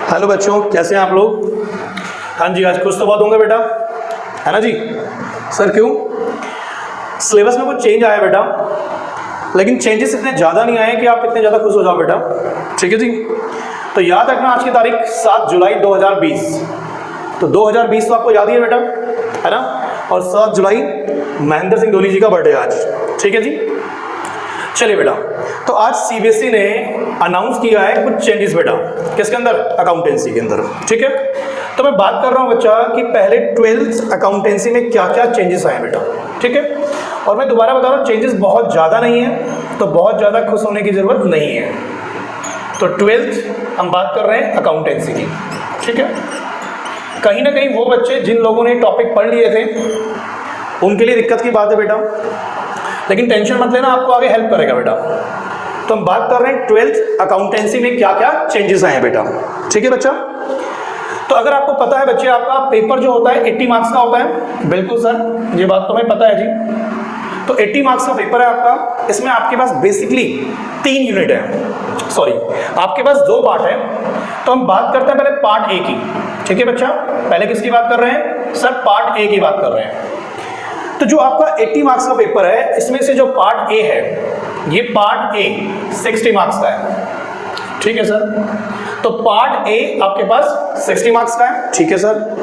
Hello बच्चों, कैसे हैं आप लोग? हाँ जी, आज कुछ तो बहुत होंगे बेटा, है ना जी? सर क्यों? सिलेबस में कुछ चेंज आया बेटा, लेकिन चेंजेस इतने ज़्यादा नहीं आए कि आप इतने ज़्यादा खुश हो जाओ बेटा। ठीक है जी? तो याद रखना आज की तारीख 7 जुलाई 2020। तो 2020 तो आपको याद ही है बेटा, है ना? और 7 जुलाई महेंद्र सिंह धोनी जी का बर्थडे आज। ठीक है जी? चलिए बेटा, तो आज सीबीएसई ने अनाउंस किया है कुछ चेंजेस बेटा। किसके अंदर? अकाउंटेंसी के अंदर। ठीक है? तो मैं बात कर रहा हूँ बच्चा कि पहले 12th अकाउंटेंसी में क्या क्या चेंजेस आए बेटा। ठीक है? और मैं दोबारा बता रहा हूँ, चेंजेस बहुत ज़्यादा नहीं है, तो बहुत ज़्यादा खुश होने की ज़रूरत नहीं है। तो 12th हम बात कर रहे हैं अकाउंटेंसी की। ठीक है? कहीं ना कहीं वो बच्चे जिन लोगों ने टॉपिक पढ़ लिए थे उनके लिए दिक्कत की बात है बेटा, लेकिन टेंशन मत लेना, आपको आगे हेल्प करेगा बेटा। तो हम बात कर रहे हैं 12th अकाउंटेंसी में क्या क्या चेंजेस आए हैं बेटा। ठीक है बच्चा? तो अगर आपको पता है बच्चे, आपका पेपर जो होता है 80 मार्क्स का होता है। बिल्कुल सर, ये बात तो हमें पता है जी। तो 80 मार्क्स का पेपर है आपका। इसमें आपके पास बेसिकली 3 यूनिट है, सॉरी आपके पास 2 पार्ट है। तो हम बात करते हैं पहले पार्ट ए की। ठीक है बच्चा? पहले किसकी बात कर रहे हैं? सर पार्ट ए की बात कर रहे हैं। तो जो आपका 80 मार्क्स का पेपर है, इसमें से जो पार्ट ए है, ये पार्ट ए 60 मार्क्स का है। ठीक है सर? तो पार्ट ए आपके पास 60 मार्क्स का है। ठीक है सर?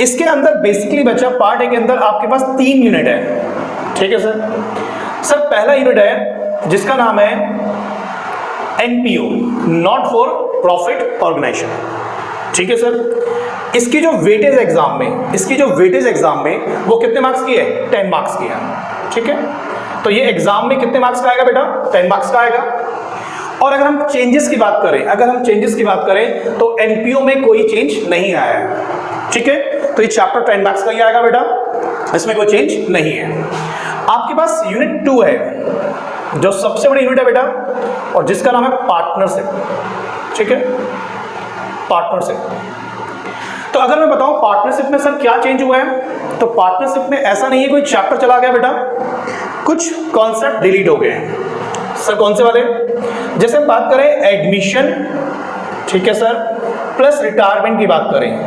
इसके अंदर बेसिकली बच्चा पार्ट ए के अंदर आपके पास 3 यूनिट है। ठीक है सर? सर पहला यूनिट है जिसका नाम है NPO, not for profit organization. ठीक है सर? इसकी जो वेटेज एग्जाम में वो कितने मार्क्स की है? 10 मार्क्स की है। ठीक है? तो ये एग्जाम में कितने मार्क्स का आएगा बेटा? 10 मार्क्स का आएगा। और अगर हम चेंजेस की बात करें तो एनपीओ में कोई चेंज नहीं आया है। ठीक है? तो ये चैप्टर 10 मार्क्स का ही आएगा बेटा, इसमें कोई चेंज नहीं है। आपके पास यूनिट 2 है, जो सबसे बड़ी यूनिट है बेटा, और जिसका नाम है पार्टनरशिप। ठीक है? पार्टनरशिप। तो अगर मैं बताऊं पार्टनरशिप में सर क्या चेंज हुआ है, तो पार्टनरशिप में ऐसा नहीं है कोई चैप्टर चला गया बेटा, कुछ कॉन्सेप्ट डिलीट हो गए हैं। सर कौन से वाले? जैसे हम बात करें एडमिशन, ठीक है सर, प्लस रिटायरमेंट की बात करें,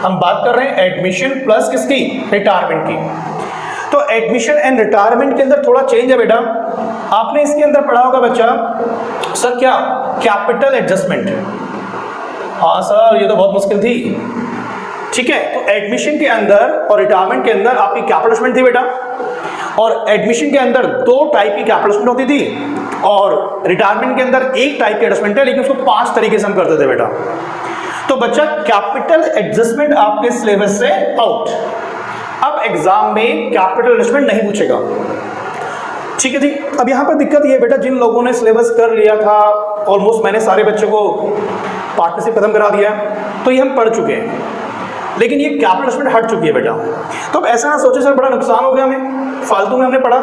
हम बात कर रहे हैं एडमिशन प्लस किसकी? रिटायरमेंट की। तो एडमिशन एंड रिटायरमेंट के अंदर थोड़ा चेंज है बेटा। आपने इसके अंदर पढ़ा होगा बच्चा, सर क्या? Capital adjustment. हाँ सर, ये तो बहुत मुश्किल थी। ठीक है? तो एडमिशन के अंदर और रिटायरमेंट के अंदर आपकी कैपिटल एडजस्टमेंट थी बेटा, और एडमिशन के अंदर 2 टाइप की कैपिटल एडजस्टमेंट होती थी, और रिटायरमेंट के अंदर 1 टाइप की एडजस्टमेंट है, लेकिन उसको 5 तरीके से हम करते थे बेटा। तो बच्चा कैपिटल एडजस्टमेंट आपके सिलेबस से आउट। अब एग्जाम में कैपिटल एडजस्टमेंट नहीं पूछेगा। ठीक है जी? अब यहां पर दिक्कत ये है बेटा, जिन लोगों ने सिलेबस कर लिया था, ऑलमोस्ट मैंने सारे बच्चों को पार्टनरशिप खत्म करा दिया, तो ये हम पढ़ चुके हैं, लेकिन ये कैपिटल एडजस्टमेंट हट चुकी है बेटा। तो अब ऐसा ना सोचे सर बड़ा नुकसान हो गया हमें, फालतू में हमने पढ़ा।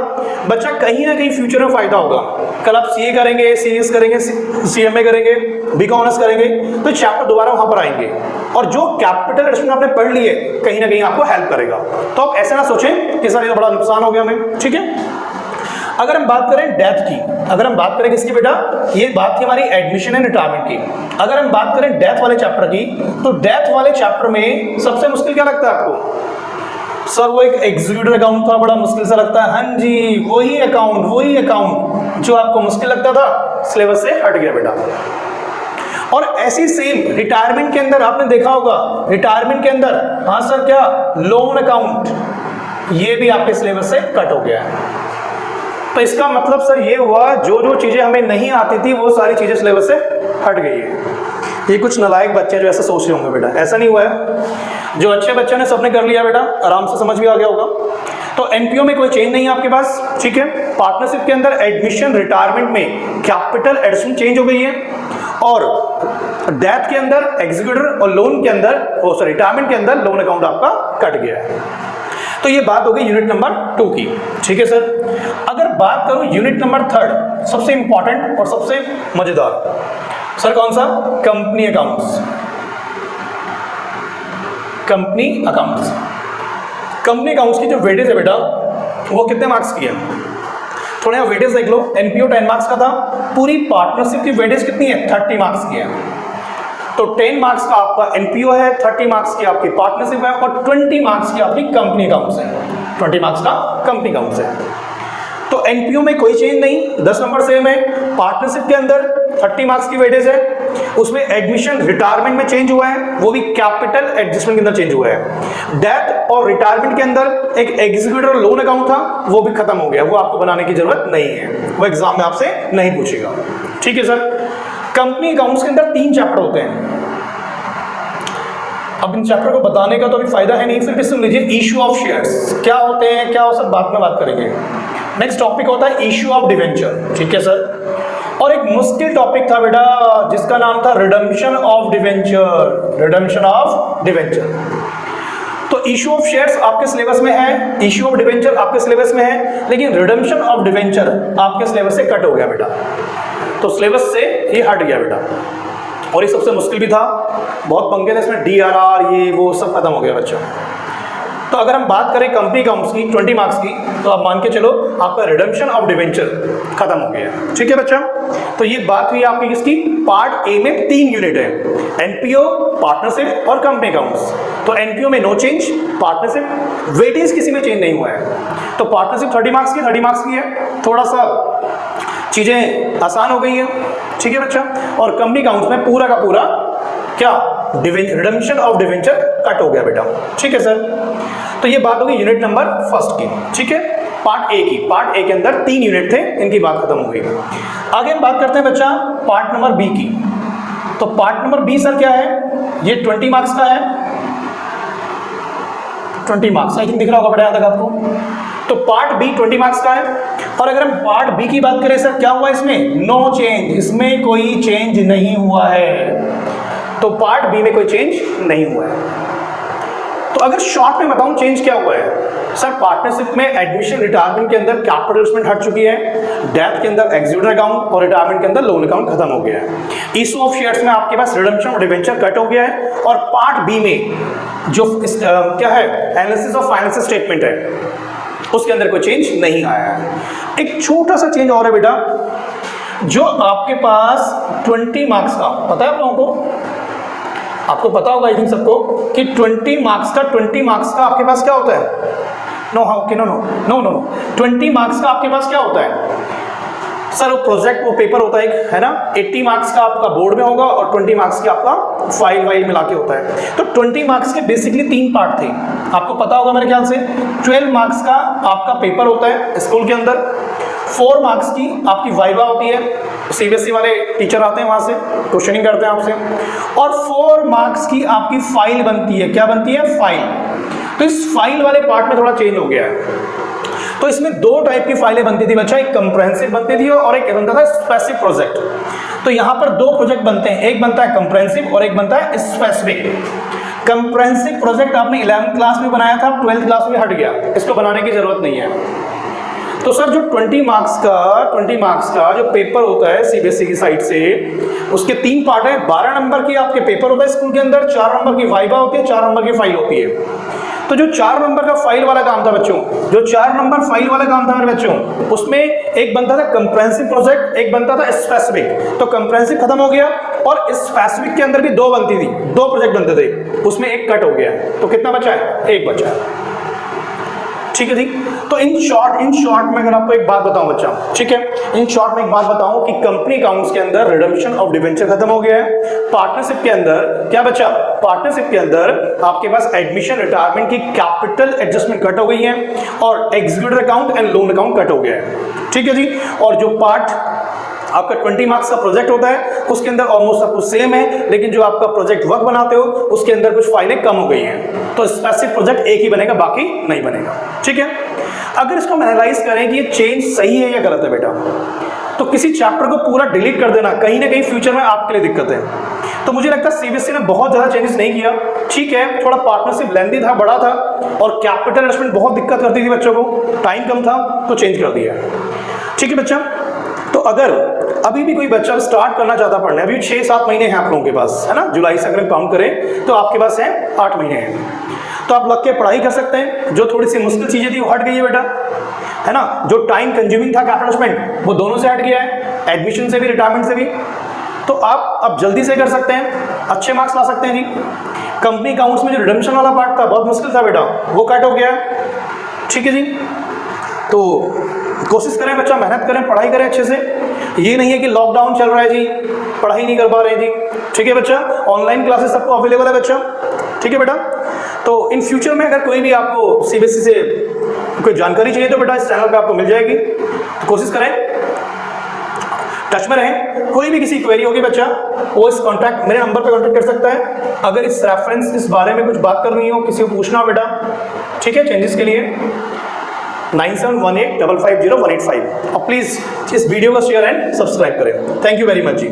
बच्चा कहीं ना कहीं फ्यूचर में फायदा होगा। कल आप सीए करेंगे, सीएस करेंगे, सीएमए करेंगे, बीकॉम ऑनर्स करेंगे, तो चैप्टर दोबारा वहां पर आएंगे, और जो कैपिटल एडजस्टमेंट आपने पढ़ लिए कहीं ना कहीं आपको हेल्प करेगा। तो आप ऐसा ना सोचें कि सर ये तो बड़ा नुकसान हो गया हमें। ठीक है? अगर हम बात करें डेथ की, अगर हम बात करें किसकी बेटा? ये बात थी हमारी एडमिशन एंड रिटायरमेंट की। अगर हम बात करें डेथ वाले चैप्टर की, तो डेथ वाले चैप्टर में सबसे मुश्किल क्या लगता है आपको? सर वो एक एग्जीक्यूटिव अकाउंट था, बड़ा मुश्किल सा लगता है। हाँ जी, वही अकाउंट जो आपको मुश्किल लगता था, सिलेबस से हट गया बेटा। और ऐसी सेम रिटायरमेंट के अंदर आपने देखा होगा, रिटायरमेंट के अंदर, हाँ सर क्या? लोन अकाउंट, ये भी आपके सिलेबस से कट हो गया है। तो इसका मतलब सर ये हुआ, जो चीजें हमें नहीं आती थी वो सारी चीजें सिलेबस से हट गई है। ये कुछ नालायक बच्चे जो ऐसा सोच रहे होंगे बेटा, ऐसा नहीं हुआ है। जो अच्छे बच्चे ने सबने कर लिया बेटा, आराम से समझ भी आ गया होगा। तो एनपीओ में कोई चेंज नहीं है आपके पास। ठीक है? पार्टनरशिप के अंदर एडमिशन रिटायरमेंट में कैपिटल एडजस्टमेंट चेंज हो गई है, और डेथ के अंदर एग्जीक्यूटिव और लोन के अंदर रिटायरमेंट के अंदर लोन अकाउंट आपका कट गया है। तो ये बात हो गई यूनिट नंबर 2 की। ठीक है सर? अगर बात करूं यूनिट नंबर 3, सबसे इंपॉर्टेंट और सबसे मजेदार, सर कौन सा? Company accounts. कंपनी अकाउंट्स की जो वेटेज है बेटा, वो कितने मार्क्स की है? थोड़ा यहाँ वेटेज देख लो। एनपीओ 10 मार्क्स का था, पूरी पार्टनरशिप की वेटेज कितनी है? 30 मार्क्स की है। तो 10 मार्क्स का आपका एनपीओ है, 30 मार्क्स की आपकी पार्टनरशिप है और 20 मार्क्स की आपकी कंपनी अकाउंट्स है। 20 मार्क्स का कंपनी अकाउंट्स है। तो एनपीओ में कोई चेंज नहीं, 10 नंबर सेम है। पार्टनरशिप के अंदर 30 मार्क्स की वेटेज है, उसमें एडमिशन रिटायरमेंट में चेंज हुआ है, वो भी कैपिटल एडजस्टमेंट के अंदर चेंज हुआ है। डेथ और रिटायरमेंट के अंदर एक एग्जीक्यूटिव लोन अकाउंट था, वो भी खत्म हो गया, वो आपको बनाने की जरूरत नहीं है, वो एग्जाम में आपसे नहीं पूछेगा। ठीक है सर। कंपनी अकाउंट्स के अंदर 3 चैप्टर होते हैं। अब इन चैप्टर को बताने का तो अभी फायदा है नहीं, फिर भी सुन लीजिए। इशू ऑफ शेयर्स क्या होते हैं, क्या वो सब बाद में बात करेंगे। नेक्स्ट टॉपिक होता है इशू ऑफ डिवेंचर। ठीक है सर। और एक मुश्किल टॉपिक था बेटा जिसका नाम था redemption of debenture. Redemption of debenture. तो इशू ऑफ शेयर्स आपके सिलेबस में है, इशू ऑफ डिवेंचर आपके सिलेबस में है, लेकिन रिडम्पशन ऑफ डिवेंचर आपके सिलेबस से कट हो गया बेटा। तो सिलेबस से ये हट गया बेटा, और ये सबसे मुश्किल भी था, बहुत पंगे थे इसमें, DRR ये वो सब खत्म हो गया बच्चा। तो अगर हम बात करें कंपनी अकाउंट्स की 20 मार्क्स की, तो आप मान के चलो आपका रिडम्पशन ऑफ डिवेंचर खत्म हो गया। ठीक है बच्चा। तो ये बात हुई आपकी किसकी, पार्ट ए में 3 यूनिट है, एनपीओ, पार्टनरशिप और कंपनी अकाउंट्स। तो एनपीओ में नो चेंज, पार्टनरशिप वेटेज किसी में चेंज नहीं हुआ है। तो पार्टनरशिप 30 मार्क्स की है, थोड़ा सा चीजें आसान हो गई है। ठीक है बच्चा। और कंपनी अकाउंट्स में पूरा का पूरा क्या, रिडम्पशन ऑफ डिवेंचर कट हो गया बेटा। ठीक है सर। तो ये बात होगी यूनिट नंबर फर्स्ट की। ठीक है, पार्ट ए की। पार्ट ए के अंदर 3 यूनिट थे, इनकी बात खत्म हो गई। आगे हम बात करते हैं बच्चा पार्ट नंबर बी की। तो पार्ट नंबर बी सर क्या है, ये 20 मार्क्स का है। 20 मार्क्स आई थिंक दिख रहा होगा बेटा यहाँ तक आपको। तो पार्ट बी 20 मार्क्स का है। और अगर हम पार्ट बी की बात करें सर, क्या हुआ इसमें, नो चेंज, इसमें कोई चेंज नहीं हुआ है। तो पार्ट बी में कोई चेंज नहीं हुआ है। तो अगर शॉर्ट में बताऊं चेंज क्या हुआ है सर, पार्टनरशिप में एडमिशन रिटायरमेंट के अंदर कैपिटल इन्वेस्टमेंट हट चुकी है, डेथ के अंदर एग्जीक्यूटिव अकाउंट और रिटायरमेंट के अंदर लोन अकाउंट खत्म हो गया है। इशू ऑफ शेयर्स में आपके पास रिडम्पशन और डिवेंचर कट हो गया है। और पार्ट बी में जो क्या है, एनालिसिस ऑफ फाइनेंशियल स्टेटमेंट है, उसके अंदर कोई चेंज नहीं आया है। एक छोटा सा चेंज और है बेटा, जो आपके पास 20 मार्क्स का, पता है आप लोगों को, आपको पता होगा आई थिंक सबको कि 20 मार्क्स का आपके पास क्या होता है, नो 20 मार्क्स का आपके पास क्या होता है सर, वो प्रोजेक्ट, वो पेपर होता है ना। 80 मार्क्स का आपका बोर्ड में होगा और 20 मार्क्स का आपका फाइल मिला के होता है। तो 20 मार्क्स के बेसिकली 3 पार्ट थे, आपको पता होगा मेरे ख्याल से। 12 मार्क्स का आपका पेपर होता है स्कूल के अंदर, 4 मार्क्स की आपकी वाइवा होती है, CBSE वाले टीचर आते हैं वहां से क्वेश्चनिंग करते हैं आपसे, और 4 मार्क्स की आपकी फाइल बनती है। क्या बनती है, फाइल। तो इस फाइल वाले पार्ट में थोड़ा चेंज हो गया है। तो इसमें 2 टाइप की फाइलें बनती थी बच्चा, एक कंप्रेहेंसिव बनती थी और एक बनता था स्पेसिफिक प्रोजेक्ट। तो यहाँ पर 2 प्रोजेक्ट बनते हैं, एक बनता है कंप्रेहेंसिव और एक बनता है स्पेसिफिक। कंप्रेहेंसिव प्रोजेक्ट आपने 11th क्लास में बनाया था, 12th क्लास में हट गया, इसको बनाने की जरूरत नहीं है। तो सर जो 20 मार्क्स का जो पेपर होता है CBSE की साइड से, उसके 3 पार्ट है। 12 नंबर की आपके पेपर होता है स्कूल के अंदर, 4 नंबर की वाइवा होती है, 4 नंबर की फाइल होती है। तो जो 4 नंबर का फाइल वाला काम था बच्चों, जो 4 नंबर फाइल वाला काम था मेरे बच्चों, उसमें एक बनता था कंप्रेहेंसिव प्रोजेक्ट, एक बनता था स्पेसिफिक। तो कंप्रेहेंसिव खत्म हो गया और स्पेसिफिक के अंदर भी 2 बनती थी, 2 प्रोजेक्ट बनते थे, उसमें एक कट हो गया। तो कितना बचा है, 1 बचा है। ठीक है जी। तो इन शॉर्ट में अगर आपको एक बात बताऊं बच्चा, ठीक है, इन शॉर्ट में एक बात बताऊं कि कंपनी अकाउंट्स के अंदर रिडम्पशन ऑफ डिवेंचर खत्म हो गया है। पार्टनरशिप के अंदर क्या बचा, पार्टनरशिप के अंदर आपके पास एडमिशन रिटायरमेंट की कैपिटल एडजस्टमेंट कट हो गई है और executive account and loan account cut हो गया है। ठीक है जी। और जो पार्ट आपका 20 मार्क्स का प्रोजेक्ट होता है उसके अंदर ऑलमोस्ट सब कुछ सेम है, लेकिन जो आपका प्रोजेक्ट वर्क बनाते हो उसके अंदर कुछ फाइलें कम हो गई हैं। तो स्पेसिफिक प्रोजेक्ट एक ही बनेगा, बाकी नहीं बनेगा। ठीक है। अगर इसको हम एनालाइज करें कि ये चेंज सही है या गलत है बेटा, तो किसी चैप्टर को पूरा डिलीट कर देना कहीं ना कहीं फ्यूचर में आपके लिए दिक्कत है। तो मुझे लगता है CBSE ने बहुत ज्यादा चेंजेस नहीं किया। ठीक है, थोड़ा पार्टनरशिप लेंथी था, बड़ा था और कैपिटल इन्वेस्टमेंट बहुत दिक्कत करती थी बच्चों को, टाइम कम था तो चेंज कर दिया। ठीक है बच्चा। तो अगर अभी भी कोई बच्चा स्टार्ट करना चाहता पढ़ने, अभी 6-7 महीने हैं आप लोगों के पास, है ना, जुलाई से अगर काउंट करें तो आपके पास है 8 महीने हैं, तो आप लग के पढ़ाई कर सकते हैं। जो थोड़ी सी मुश्किल चीजें थी वो हट गई है बेटा, है ना। जो टाइम कंज्यूमिंग था कैपिटल इन्वेस्टमेंट वो दोनों से हट गया है, एडमिशन से भी रिटायरमेंट से भी। तो आप अब जल्दी से कर सकते हैं, अच्छे मार्क्स ला सकते हैं जी। कंपनी अकाउंट्स में जो रिडम्पशन वाला पार्ट था बहुत मुश्किल था बेटा, वो कट हो गया। ठीक है जी, तो कोशिश करें बच्चा, मेहनत करें, पढ़ाई करें अच्छे से। ये नहीं है कि लॉकडाउन चल रहा है जी, पढ़ाई नहीं कर पा रहे जी। ठीक है बच्चा, ऑनलाइन क्लासेस सबको अवेलेबल है बच्चा। ठीक है बेटा, तो इन फ्यूचर में अगर कोई भी आपको सीबीएसई से कोई जानकारी चाहिए तो बेटा इस चैनल पे आपको मिल जाएगी। तो कोशिश करें, टच में रहें। कोई भी किसी क्वेरी होगी बच्चा, वो इस कॉन्टैक्ट मेरे नंबर पे कॉन्टैक्ट कर सकता है। अगर इस रेफरेंस इस बारे में कुछ बात करनी हो, किसी को पूछना हो बेटा, ठीक है, चेंजेस के लिए 9718550185। और प्लीज़ इस वीडियो को शेयर एंड सब्सक्राइब करें। Thank you very much ji.